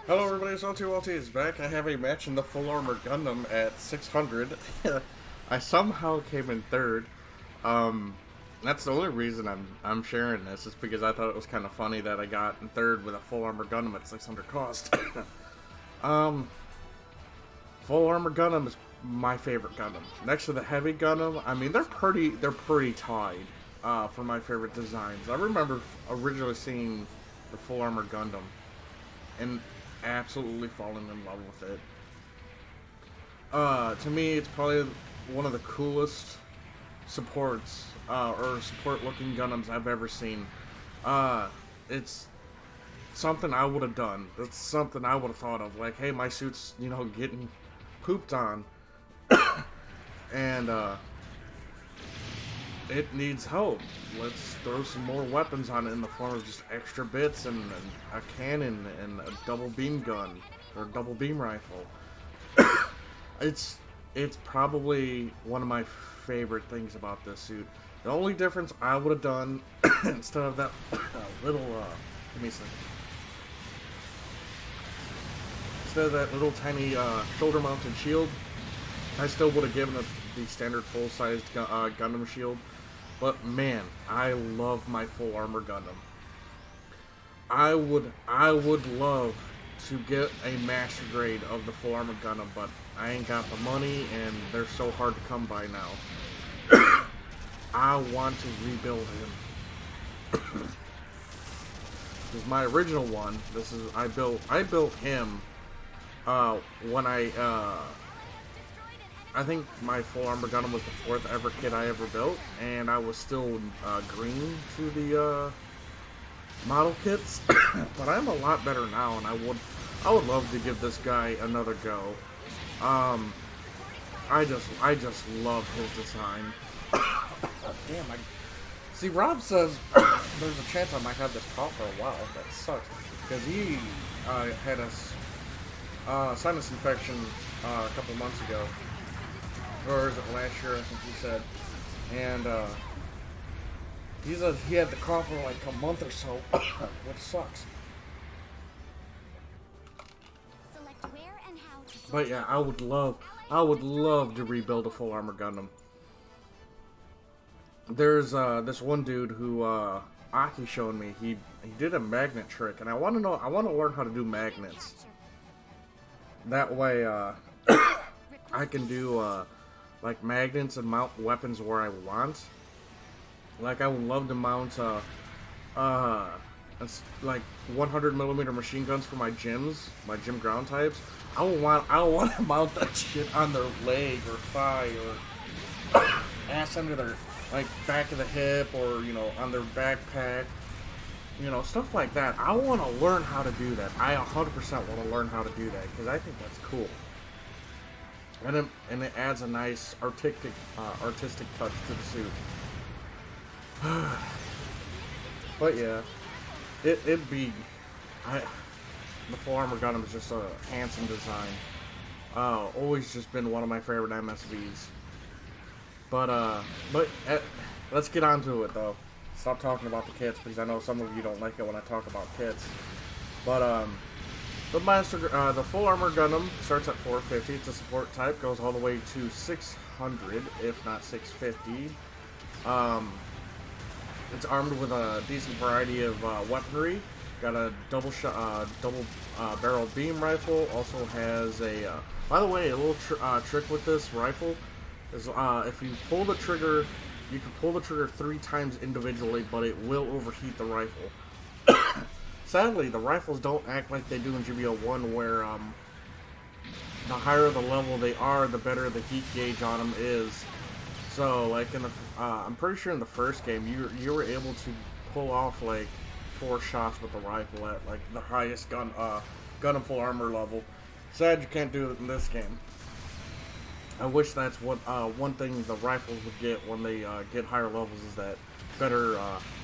Hello everybody, it's L2LT is back. I have a match in the full armor Gundam at 600. I somehow came in third. That's the only reason I'm sharing this, is because I thought it was kind of funny that I got in third with a full armor Gundam at 600 cost. Full armor Gundam is my favorite Gundam. Next to the heavy Gundam, I mean they're pretty tied for my favorite designs. I remember originally seeing the full armor Gundam and absolutely falling in love with it. To me, it's probably one of the coolest supports or support-looking Gundams I've ever seen. It's something I would have done. It's something I would have thought of. Like, hey, my suit's getting pooped on, and it needs help. Let's throw some more weapons on it in the form of just extra bits and a cannon and a double beam gun or double beam rifle. It's probably one of my favorite things about this suit. The only difference I would have done instead of that little give me a second. Instead of that little tiny shoulder mounted shield, I still would have given it the standard full-sized Gundam shield. But man, I love my full armor Gundam. I would love to get a master grade of the full armor Gundam, but I ain't got the money and they're so hard to come by now. I want to rebuild him. Because my original one, I built him when I think my full armor Gundam was the 4th ever kit I ever built, and I was still green to the model kits. But I'm a lot better now, and I would love to give this guy another go. I just love his design. Damn, see, Rob says there's a chance I might have this cough for a while. That sucks because he had a sinus infection a couple months ago. Or is it last year, I think he said. And he had the cough for like a month or so, which sucks. But yeah, I would love to rebuild a full armor Gundam. There's this one dude who Aki showed me. He did a magnet trick, and I want to learn how to do magnets. That way I can do like magnets and mount weapons where I want. Like I would love to mount like 100mm machine guns for my gyms, my gym ground types. I don't want to mount that shit on their leg or thigh or ass under their like back of the hip, or on their backpack. Stuff like that. I want to learn how to do that. I 100% want to learn how to do that because I think that's cool. And it adds a nice artistic touch to the suit. But yeah, the full armor Gundam is just a handsome design. Always just been one of my favorite MSVs. But let's get on to it though. Stop talking about the kits because I know some of you don't like it when I talk about kits. But the full armor Gundam starts at 450. It's a support type, goes all the way to 600, if not 650. It's armed with a decent variety of weaponry. Got a double barrel beam rifle. Also has a. By the way, a little trick with this rifle is if you pull the trigger, you can pull the trigger 3 times individually, but it will overheat the rifle. Sadly, the rifles don't act like they do in GBO1, where the higher the level they are, the better the heat gauge on them is. So, like I'm pretty sure in the first game, you were able to pull off like 4 shots with the rifle at like the highest Gundam full armor level. Sad you can't do it in this game. I wish that's what one thing the rifles would get when they get higher levels, is that better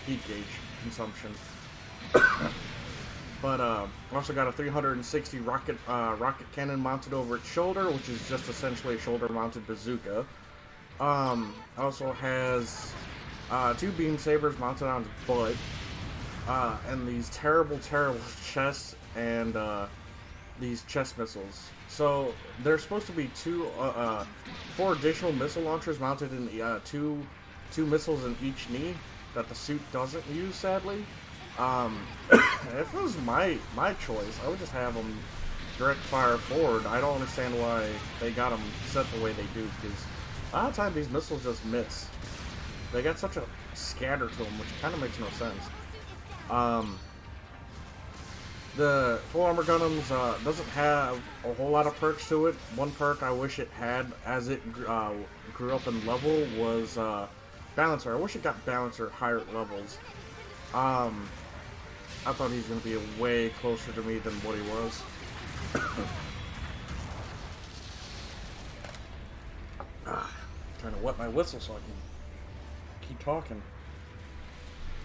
heat gauge consumption. But also got a 360 rocket cannon mounted over its shoulder, which is just essentially a shoulder-mounted bazooka. Also has 2 beam sabers mounted on its butt, and these terrible chests and these chest missiles. So there's supposed to be four additional missile launchers mounted in two missiles in each knee that the suit doesn't use, sadly. If it was my choice, I would just have them direct fire forward. I don't understand why they got them set the way they do, because a lot of times these missiles just miss. They got such a scatter to them, which kind of makes no sense. The full armor Gundams doesn't have a whole lot of perks to it. One perk I wish it had as it grew up in level was Balancer. I wish it got Balancer higher levels. I thought he was going to be way closer to me than what he was. Trying to wet my whistle so I can keep talking.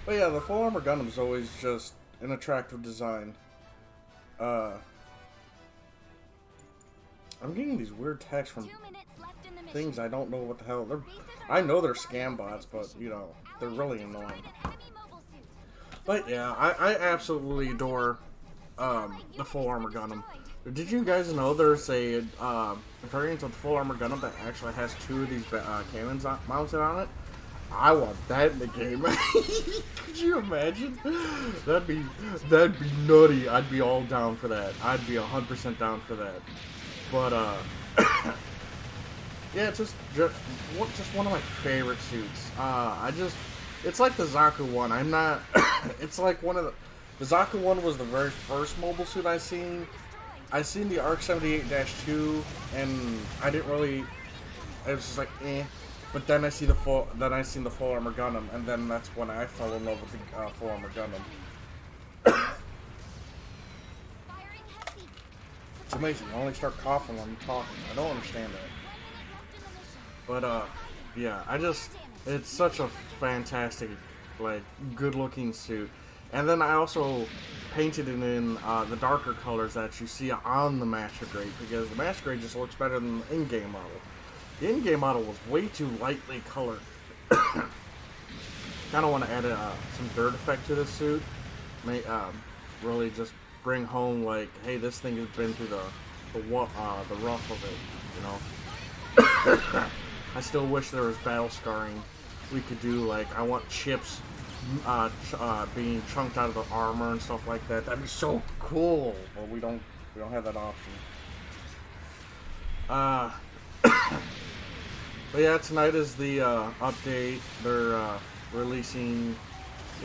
But yeah, the full armor Gundam is always just an attractive design. I'm getting these weird texts from things I don't know what the hell they're. I know they're scam bots, but you know they're really annoying. But yeah, I absolutely adore the full armor Gundam. Did you guys know there's a variant of the full armor Gundam that actually has two of these cannons mounted on it? I want that in the game. Could you imagine? That'd be nutty. I'd be all down for that. I'd be 100% down for that. But yeah, just one of my favorite suits. It's like the Zaku one. I'm not. It's like the Zaku one was the very first mobile suit I seen. I seen the ARC 78-2, and I didn't really. It was just like eh. But then I seen the full armor Gundam, and then that's when I fell in love with the full armor Gundam. It's amazing. I only start coughing when I'm talking. I don't understand that. But yeah, it's such a fantastic, like, good-looking suit. And then I also painted it in the darker colors that you see on the Master Grade, because the Master Grade just looks better than the in-game model. The in-game model was way too lightly colored. Kind of want to add some dirt effect to this suit. Really just bring home, like, hey, this thing has been through the rough of it, you know. I still wish there was battle scarring. We could do, like, I want chips being chunked out of the armor and stuff like that. That'd be so cool. But we don't have that option. But yeah, tonight is the update. They're releasing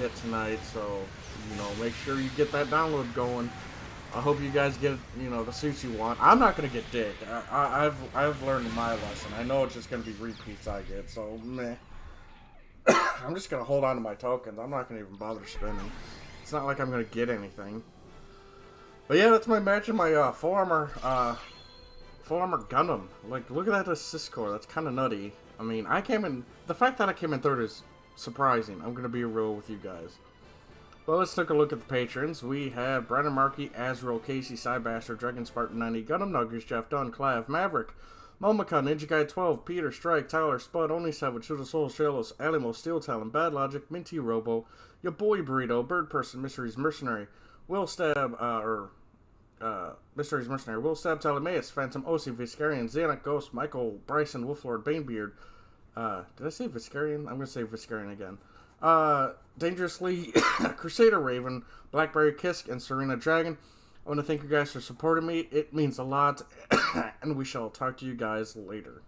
it tonight, so you know, make sure you get that download going. I hope you guys get, you know, the suits you want. I'm not gonna get Dick. I've learned my lesson. I know it's just gonna be repeats I get, so meh. I'm just gonna hold on to my tokens. I'm not gonna even bother spending. It's not like I'm gonna get anything. But yeah, that's my match in my full armor Gundam. Like, look at that assist score. That's kind of nutty. I mean, the fact that I came in third is surprising. I'm gonna be real with you guys. But let's take a look at the patrons. We have Brandon Markey, Azrael, Casey, Cybaster, Dragon Spartan 90, Gundam Nuggers, Jeff Dunn, Clav, Maverick, Momaka, Ninja Guy 12, Peter, Strike, Tyler, Spud, Only Savage, Shoulda Soul, Shalos, Alamo, Steel Talon, Bad Logic, Minty Robo, Your Boy Burrito, Bird Person, Mysteries Mercenary, Will Stab, Mysteries Mercenary, Will Stab, Talamaeus, Phantom, OC, Viscarian, Xanac, Ghost, Michael, Bryson, Wolflord, Banebeard. Did I say Viscarian? I'm going to say Viscarian again. Dangerously, Crusader Raven, Blackberry Kisk, and Serena Dragon. I want to thank you guys for supporting me. It means a lot, and we shall talk to you guys later.